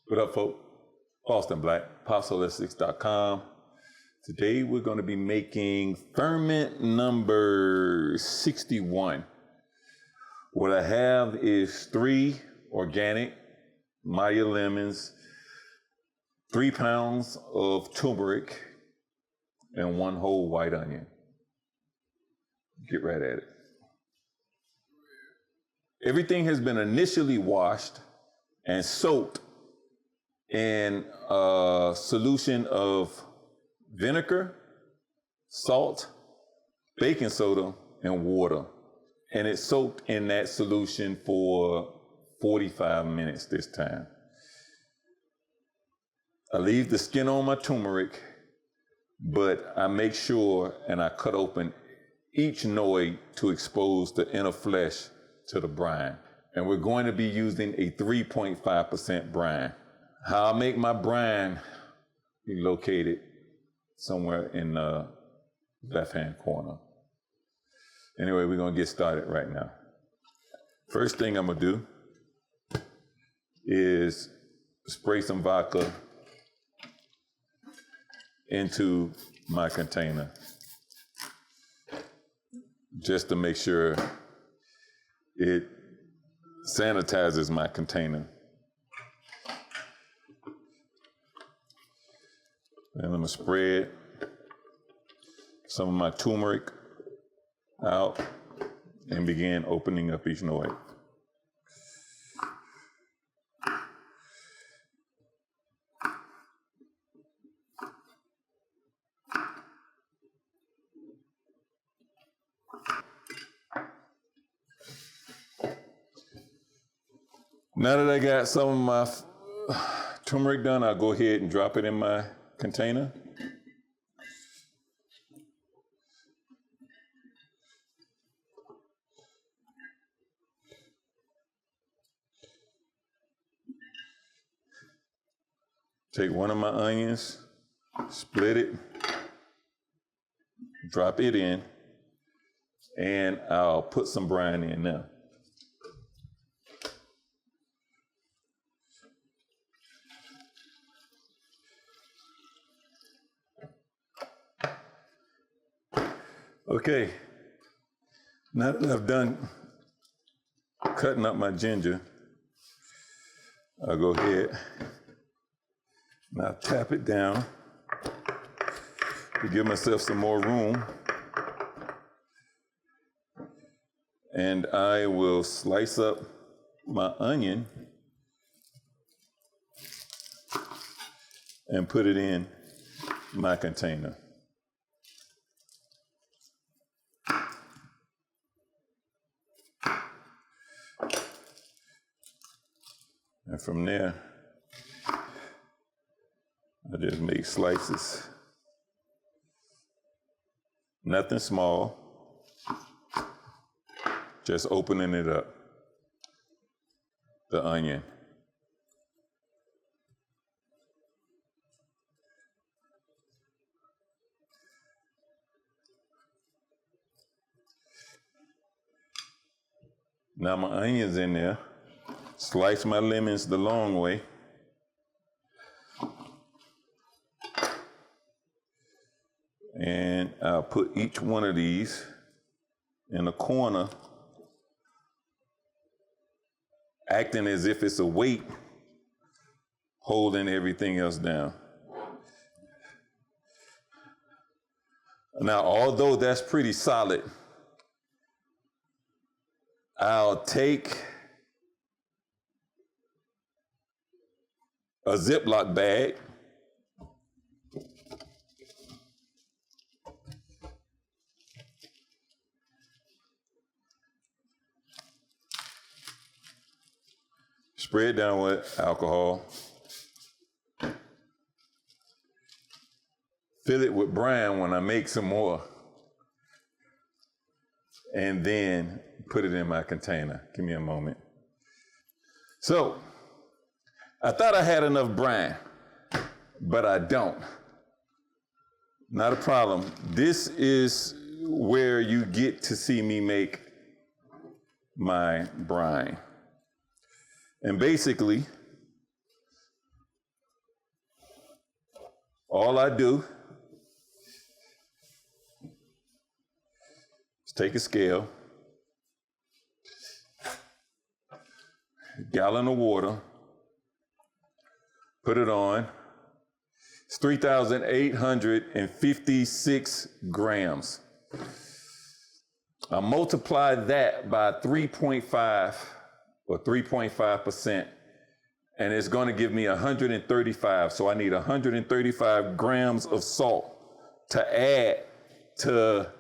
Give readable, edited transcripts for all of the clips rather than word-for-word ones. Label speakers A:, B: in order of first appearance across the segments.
A: What up, folks? Austin Black, WHOLISTIC.com. Today we're going to be making ferment number 61. What I have is 3 organic Maya lemons, 3 pounds of turmeric, and 1 whole white onion. Get right at it. Everything has been initially washed and soaked in a solution of vinegar, salt, baking soda, and water. And it's soaked in that solution for 45 minutes this time. I leave the skin on my turmeric, but I make sure and I cut open each noid to expose the inner flesh to the brine. And we're going to be using a 3.5% brine. How I make my brine be located somewhere in the left-hand corner. Anyway, we're going to get started right now. First thing I'm going to do is spray some vodka into my container just to make sure it sanitizes my container. And I'm going to spread some of my turmeric out and begin opening up each noid. Now that I got some of my turmeric done, I'll go ahead and drop it in my container. Take one of my onions, split it, drop it in, and I'll put some brine in now. Okay, now that I've done cutting up my ginger, I'll go ahead and I'll tap it down to give myself some more room. And I will slice up my onion and put it in my container. And from there, I just make slices. Nothing small, just opening it up, the onion. Now my onion's in there. Slice my lemons the long way. And I'll put each one of these in a corner, acting as if it's a weight, holding everything else down. Now, although that's pretty solid, I'll take a Ziplock bag, spray it down with alcohol, fill it with brine when I make some more, and then put it in my container. Give me a moment. So, I thought I had enough brine, but I don't. Not a problem. This is where you get to see me make my brine. And basically, All I do is take a scale, a gallon of water, put it on. It's 3,856 grams. I multiply that by 3.5 or 3.5%, and it's going to give me 135. So I need 135 grams of salt to add to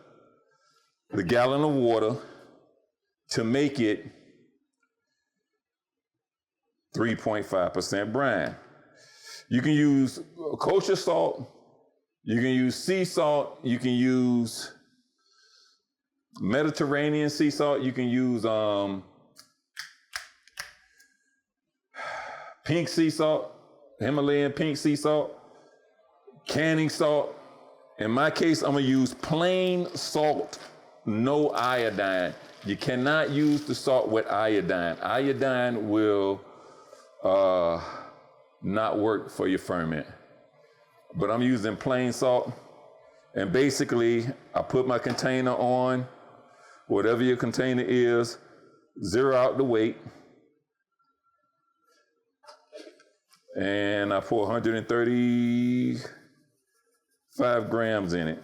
A: the gallon of water to make it 3.5% brine. You can use kosher salt, you can use sea salt, you can use Mediterranean sea salt, you can use pink sea salt, Himalayan pink sea salt, canning salt. In my case, I'm gonna use plain salt, no iodine. You cannot use the salt with iodine. Iodine will not work for your ferment. But I'm using plain salt. And basically, I put my container on, whatever your container is, zero out the weight. And I pour 135 grams in it.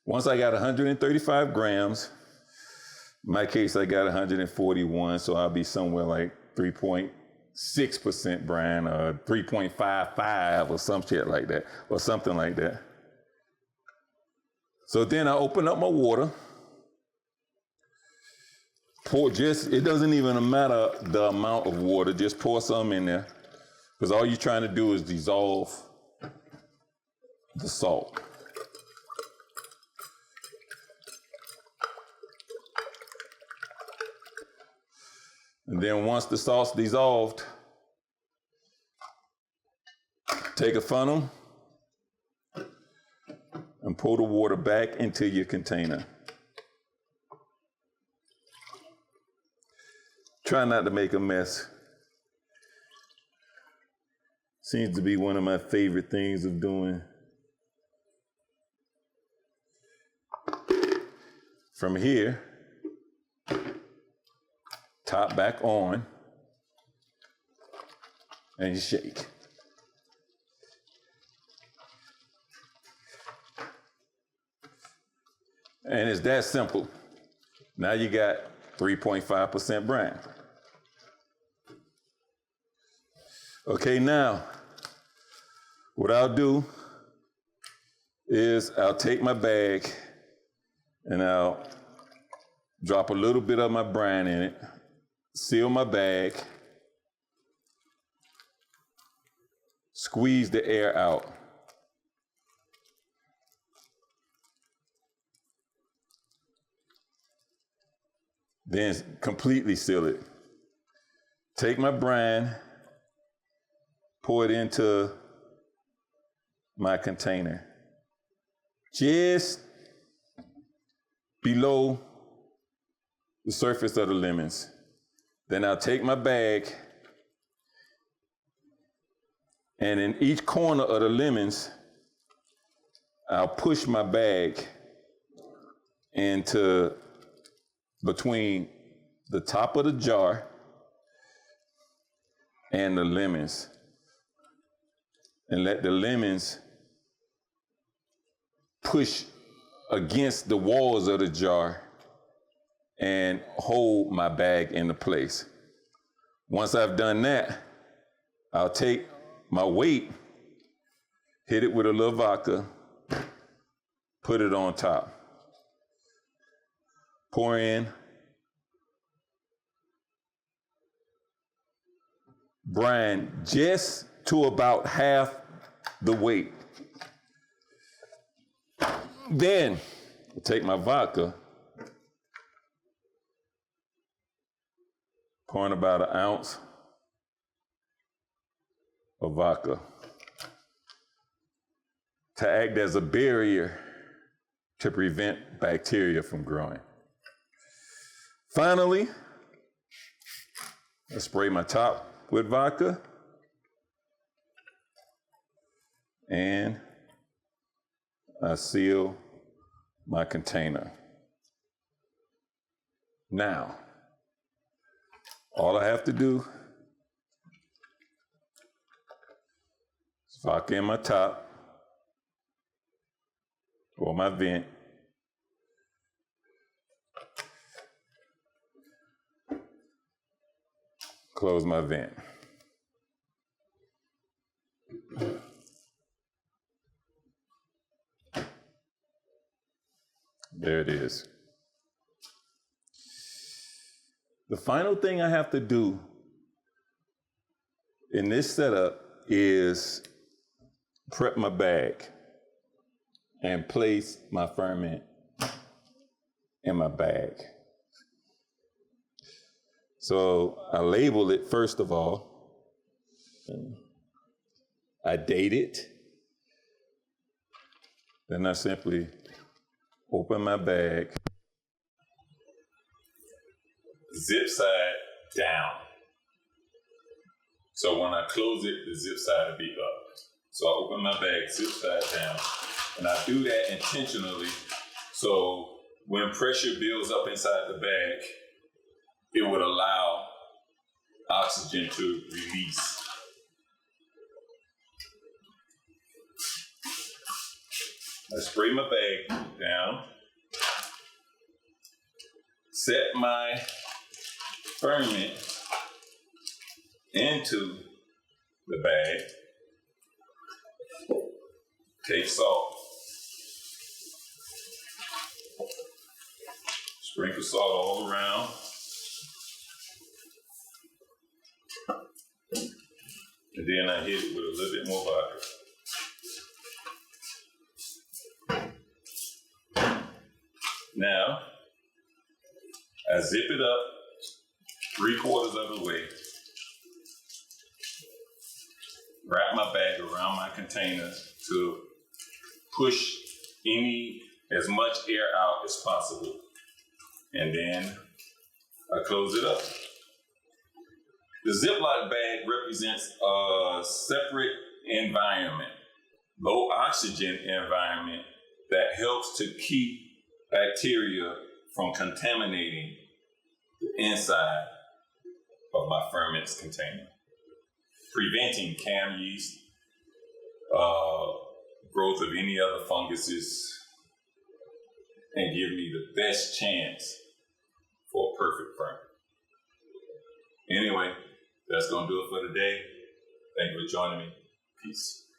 A: Once I got 135 grams, in my case, I got 141, so I'll be somewhere like 3.6% brine or 3.55 or some shit like that, or something like that. So then I open up my water, pour it doesn't even matter the amount of water, just pour some in there, because all you're trying to do is dissolve the salt. And then once the salt's dissolved, take a funnel and pour the water back into your container. Try not to make a mess. Seems to be one of my favorite things of doing. From here, top back on, and you shake. And it's that simple. Now you got 3.5% brine. Okay, now, what I'll do is I'll take my bag and I'll drop a little bit of my brine in it, seal my bag, squeeze the air out. Then completely seal it. Take my brine, pour it into my container, just below the surface of the lemons. Then I'll take my bag, and in each corner of the lemons, I'll push my bag into between the top of the jar and the lemons, and let the lemons push against the walls of the jar and hold my bag into place. Once I've done that, I'll take my weight, hit it with a little vodka, put it on top. Pour in brine just to about half the weight. Then I'll take my vodka, pour in about an ounce of vodka. to act as a barrier to prevent bacteria from growing. Finally, I spray my top with vodka, and I seal my container. Now, all I have to do is vodka in my top or my vent. Close my vent. There it is. The final thing I have to do in this setup is prep my bag and place my ferment in my bag. So I label it first of all. I date it. Then I simply open my bag, zip side down. So when I close it, the zip side will be up. So I open my bag, zip side down, and I do that intentionally. So when pressure builds up inside the bag, it would allow oxygen to release. I spray my bag down, set my ferment into the bag, take salt, sprinkle salt all around, and then I hit it with a little bit more vodka. Now, I zip it up 3/4 of the way, wrap my bag around my container to push as much air out as possible, and then I close it up. The Ziplock bag represents a separate environment, low oxygen environment that helps to keep bacteria from contaminating the inside of my ferments container, preventing cam yeast, growth of any other funguses, and give me the best chance for a perfect ferment. Anyway, that's gonna do it for today. Thank you for joining me. Peace.